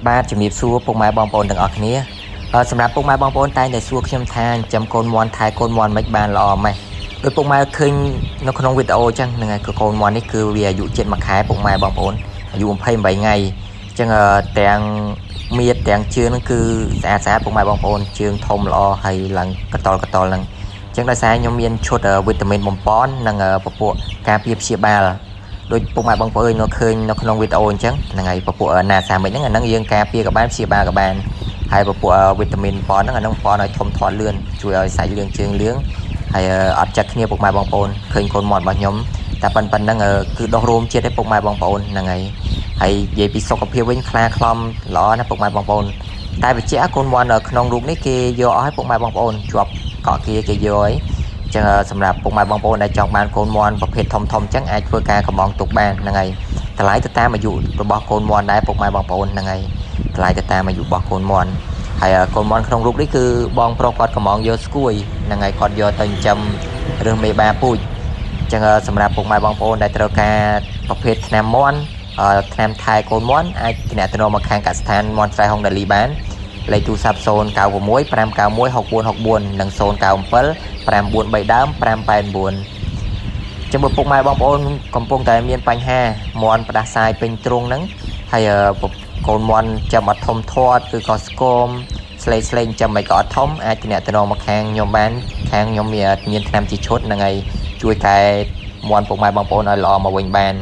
បាទជំរាបសួរពុកម៉ែបងប្អូនទាំងអស់គ្នាសម្រាប់ពុកម៉ែបងប្អូនតែងតែសួរខ្ញុំថាចាំកូនមន់ថែកូនមន់មិនបានល្អម៉េះដោយពុកម៉ែឃើញនៅក្នុងវីដេអូអញ្ចឹងហ្នឹងហើយកូនមន់នេះគឺវាអាយុជិត1ខែពុកម៉ែបងប្អូនអាយុ28ថ្ងៃអញ្ចឹងទាំងមៀតទាំងជើងហ្នឹងគឺស្អាតពុកម៉ែបងប្អូនជើងធំល្អហើយឡើងកតល់ហ្នឹងអញ្ចឹងដោយសារខ្ញុំមានឈុតវីតាមីនបំប៉ននិងពពួកការពារព្យាបាលដូចពុកម៉ែបងប្អូននៅឃើញនៅក្នុងវីដេអូអញ្ចឹងហ្នឹងហើយពពួកណាសាមិចហ្នឹងអាហ្នឹងយើងការពារក៏បានព្យាបាលក៏បានហើយពពួកវីតាមីនប៉ុនហ្នឹងអាហ្នឹងប៉ុនឲ្យធំធាត់លឿនជួយឲ្យសាច់លឿងជើងលឿងហើយអត់ចាក់គ្នាពុកម៉ែបងប្អូនឃើញកូនមាត់របស់ខ្ញុំតែប៉ុណ្្នឹងគឺដោះរោមជាតិឯពុកម៉ែបងប្អូនហ្នឹងហើយនិយាយពីសុខភាពវិញខ្លាខ្លំល្អណាស់ពុកម៉ែបងប្អូនតែបច្ចៈកូនមាន់នៅក្នុងរូបនេះគេយកឲ្យពុកម៉ែបងប្អូនជាប់កក់គេយកឲ្យចឹងសម្រាប់ពុកម៉ែបងប្អូនដែលចង់បានកូនមាន់ប្រភេទធំចឹងអាចធ្វើការកំងទុកបានហ្នឹងហើយតម្លៃទៅតាមអាយុរបស់កូនមាន់ដែរពុកម៉ែបងប្អូនហ្នឹងហើយតម្លៃទៅតាមអាយុរបស់កូនមាន់ហើយកូនមាន់ក្នុងរូបនេះគឺបងប្រុសគាត់កំងយកស្គួយហ្នឹងហើយគាត់យកទៅចិញ្ចឹមរឿងមេបាពូជចឹងសម្រាប់ពុកម៉ែបងប្អូនដែលត្រូវការប្រភេទថ្នាំមាន់ថ្នាំថែកូនមាន់អាចទំនាក់ទំនងមកខាងកសិដ្ឋានមាន់ស្រែហុងដាលីបានលេខទូរស័ព្ទ096 591 6464និង097 543ដើម589ចាំបើពុកម៉ែបងប្អូនកំពុងតែមានបញ្ហាមាន់ផ្ដាសាយពេញទ្រុងហ្នឹងហើយកូនមាន់ចាំអត់ធំធាត់គឺក៏ស្គមស្លេងចាំមិនក៏អត់ធំអាចទំនាក់ទំនងមកខាងខ្ញុំបានខាងខ្ញុំមានថ្នាំជាឈុតហ្នឹងហើយជួយកែមាន់ពុកម៉ែបងប្អូនឲ្យល្អមកវិញបាន